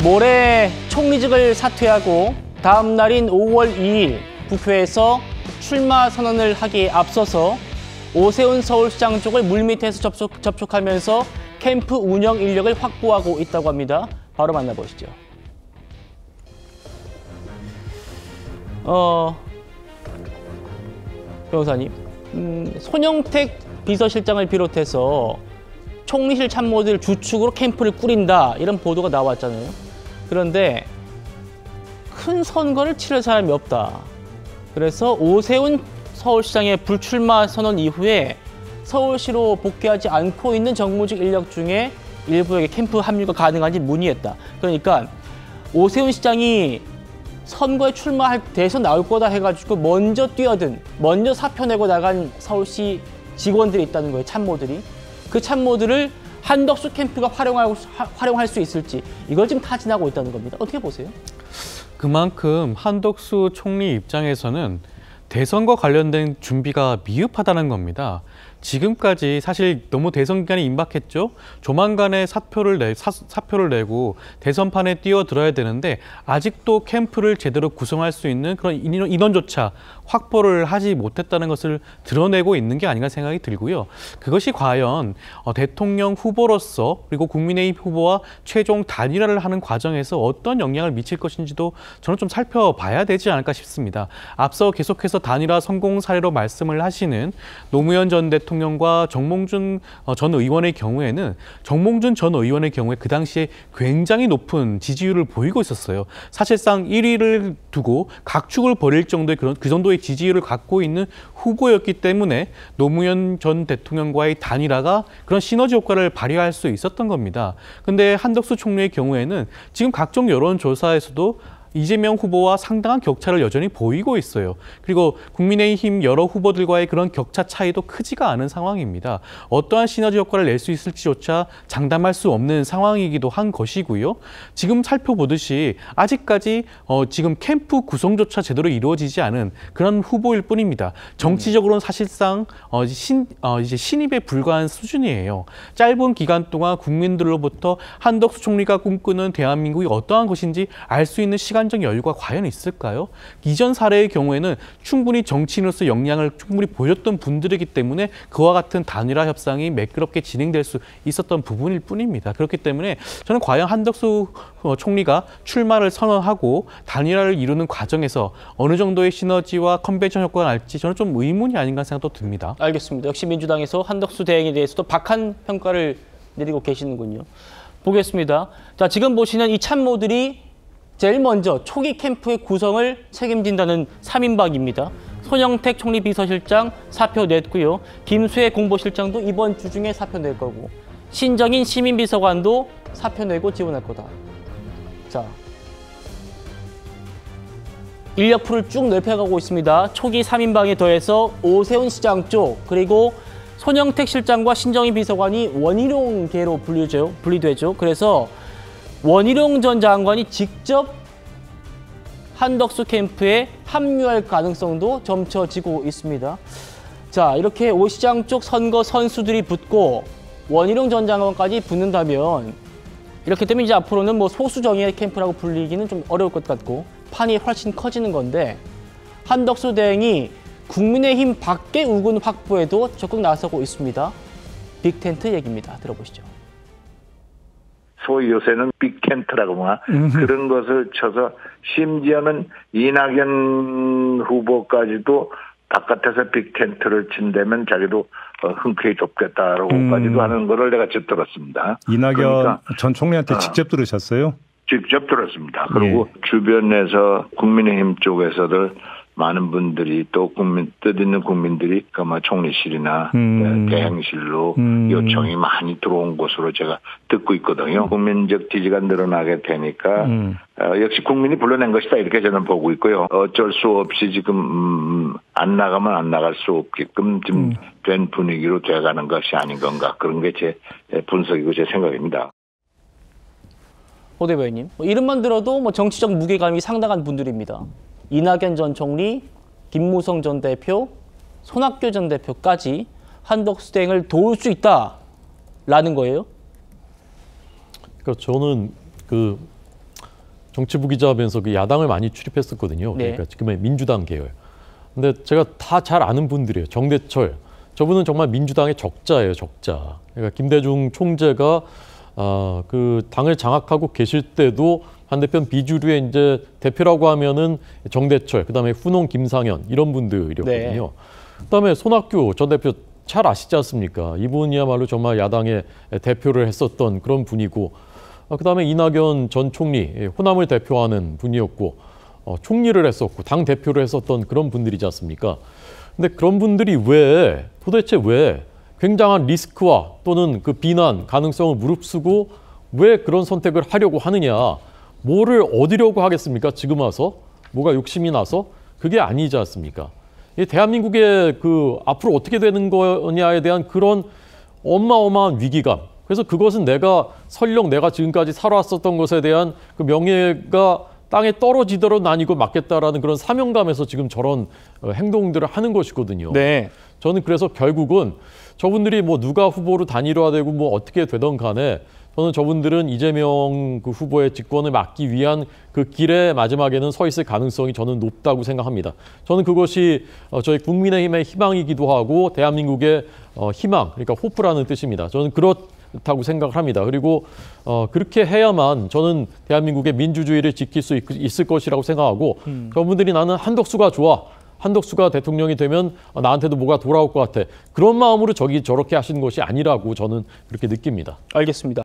모레 총리직을 사퇴하고 다음 날인 5월 2일 국회에서 출마 선언을 하기에 앞서서 오세훈 서울시장 쪽을 물밑에서 접촉하면서 캠프 운영 인력을 확보하고 있다고 합니다. 바로 만나보시죠. 변호사님, 손영택 비서실장을 비롯해서 총리실 참모들 주축으로 캠프를 꾸린다 이런 보도가 나왔잖아요. 그런데 큰 선거를 치를 사람이 없다. 그래서 오세훈 서울시장의 불출마 선언 이후에 서울시로 복귀하지 않고 있는 정무직 인력 중에 일부에게 캠프 합류가 가능한지 문의했다. 그러니까 오세훈 시장이 선거에 출마할 대선 나올 거다 해가지고 먼저 뛰어든, 먼저 사표 내고 나간 서울시 직원들이 있다는 거예요. 참모들이. 그 참모들을 한덕수 캠프가 활용할 수 있을지 이걸 지금 타진하고 있다는 겁니다. 어떻게 보세요? 그만큼 한덕수 총리 입장에서는 대선과 관련된 준비가 미흡하다는 겁니다. 지금까지 사실 너무 대선 기간이 임박했죠. 조만간에 사표를 내고 대선판에 뛰어들어야 되는데 아직도 캠프를 제대로 구성할 수 있는 그런 인원조차 확보를 하지 못했다는 것을 드러내고 있는 게 아닌가 생각이 들고요. 그것이 과연 대통령 후보로서 그리고 국민의힘 후보와 최종 단일화를 하는 과정에서 어떤 영향을 미칠 것인지도 저는 좀 살펴봐야 되지 않을까 싶습니다. 앞서 계속해서 단일화 성공 사례로 말씀을 하시는 노무현 전 대통령과 정몽준 전 의원의 경우에는 정몽준 전 의원의 경우에 그 당시에 굉장히 높은 지지율을 보이고 있었어요. 사실상 1위를 두고 각축을 벌일 정도의 그 정도의 지지율을 갖고 있는 후보였기 때문에 노무현 전 대통령과의 단일화가 그런 시너지 효과를 발휘할 수 있었던 겁니다. 근데 한덕수 총리의 경우에는 지금 각종 여론조사에서도 이재명 후보와 상당한 격차를 여전히 보이고 있어요. 그리고 국민의힘 여러 후보들과의 그런 격차 차이도 크지가 않은 상황입니다. 어떠한 시너지 효과를 낼 수 있을지조차 장담할 수 없는 상황이기도 한 것이고요. 지금 살펴보듯이 아직까지 지금 캠프 구성조차 제대로 이루어지지 않은 그런 후보일 뿐입니다. 정치적으로는 사실상 이제 신입에 불과한 수준이에요. 짧은 기간 동안 국민들로부터 한덕수 총리가 꿈꾸는 대한민국이 어떠한 것인지 알 수 있는 시간적 여유가 과연 있을까요? 이전 사례의 경우에는 충분히 정치인으로서 역량을 충분히 보였던 분들이기 때문에 그와 같은 단일화 협상이 매끄럽게 진행될 수 있었던 부분일 뿐입니다. 그렇기 때문에 저는 과연 한덕수 총리가 출마를 선언하고 단일화를 이루는 과정에서 어느 정도의 시너지와 컨벤션 효과가 날지 저는 좀 의문이 아닌가 생각도 듭니다. 알겠습니다. 역시 민주당에서 한덕수 대행에 대해서도 박한 평가를 내리고 계시는군요. 보겠습니다. 자, 지금 보시는 이 참모들이 제일 먼저 초기 캠프의 구성을 책임진다는 3인방입니다. 손영택 총리 비서실장 사표 냈고요. 김수혜 공보실장도 이번 주 중에 사표 낼 거고 신정인 시민비서관도 사표 내고 지원할 거다. 자, 인력풀을 쭉 넓혀가고 있습니다. 초기 3인방에 더해서 오세훈 시장 쪽 그리고 손영택 실장과 신정인 비서관이 원희룡계로 분리되죠. 그래서 원희룡 전 장관이 직접 한덕수 캠프에 합류할 가능성도 점쳐지고 있습니다. 자, 이렇게 오 시장 쪽 선거 선수들이 붙고 원희룡 전 장관까지 붙는다면 이렇게 되면 이제 앞으로는 뭐 소수 정예의 캠프라고 불리기는 좀 어려울 것 같고 판이 훨씬 커지는 건데 한덕수 대행이 국민의힘 밖의 우군 확보에도 적극 나서고 있습니다. 빅텐트 얘기입니다. 들어보시죠. 소위 요새는 빅텐트라고 하나 그런 것을 쳐서 심지어는 이낙연 후보까지도 바깥에서 빅텐트를 친다면 자기도 흔쾌히 좁겠다라고까지도 하는 거를 내가 직접 들었습니다. 이낙연 그러니까, 전 총리한테 직접 들으셨어요? 직접 들었습니다. 그리고 주변에서 국민의힘 쪽에서들 많은 분들이 또 뜻 있는 국민들이 아마 총리실이나 대행실로 요청이 많이 들어온 것으로 제가 듣고 있거든요. 국민적 지지가 늘어나게 되니까 역시 국민이 불러낸 것이다 이렇게 저는 보고 있고요. 어쩔 수 없이 지금 안 나가면 안 나갈 수 없게끔 지금 된 분위기로 돼가는 것이 아닌 건가 그런 게 제 분석이고 제 생각입니다. 호 대변인님, 이름만 들어도 뭐 정치적 무게감이 상당한 분들입니다. 이낙연 전 총리, 김무성 전 대표, 손학규 전 대표까지 한덕수 대행을 도울 수 있다라는 거예요? 그러니까 저는 정치부 기자하면서 그 야당을 많이 출입했었거든요. 네. 그러니까 지금의 민주당 계열. 근데 제가 다 잘 아는 분들이에요. 정대철. 저분은 정말 민주당의 적자예요, 적자. 그러니까 김대중 총재가 그 당을 장악하고 계실 때도 반대편 비주류의 이제 대표라고 하면은 정대철, 그다음에 훈홍 김상현 이런 분들이었거든요. 네. 그다음에 손학규 전 대표 잘 아시지 않습니까? 이분이야말로 정말 야당의 대표를 했었던 그런 분이고, 그다음에 이낙연 전 총리, 호남을 대표하는 분이었고, 총리를 했었고 당 대표를 했었던 그런 분들이지 않습니까? 근데 그런 분들이 도대체 왜 굉장한 리스크와 또는 그 비난 가능성을 무릅쓰고 왜 그런 선택을 하려고 하느냐? 뭐를 얻으려고 하겠습니까? 지금 와서 뭐가 욕심이 나서 그게 아니지 않습니까? 이 대한민국의 그 앞으로 어떻게 되는 거냐에 대한 그런 어마어마한 위기감. 그래서 그것은 설령 내가 지금까지 살아왔었던 것에 대한 그 명예가 땅에 떨어지도록 난 이거 막겠다라는 그런 사명감에서 지금 저런 행동들을 하는 것이거든요. 네. 저는 그래서 결국은 저분들이 뭐 누가 후보로 단일화되고 뭐 어떻게 되던 간에 저는 저분들은 이재명 그 후보의 직권을 막기 위한 그 길의 마지막에는 서 있을 가능성이 저는 높다고 생각합니다. 저는 그것이 저희 국민의힘의 희망이기도 하고 대한민국의 희망, 그러니까 호프라는 뜻입니다. 저는 그렇다고 생각을 합니다. 그리고 그렇게 해야만 저는 대한민국의 민주주의를 지킬 수 있을 것이라고 생각하고 저분들이 나는 한덕수가 좋아. 한덕수가 대통령이 되면 나한테도 뭐가 돌아올 것 같아. 그런 마음으로 저렇게 하시는 것이 아니라고 저는 그렇게 느낍니다. 알겠습니다.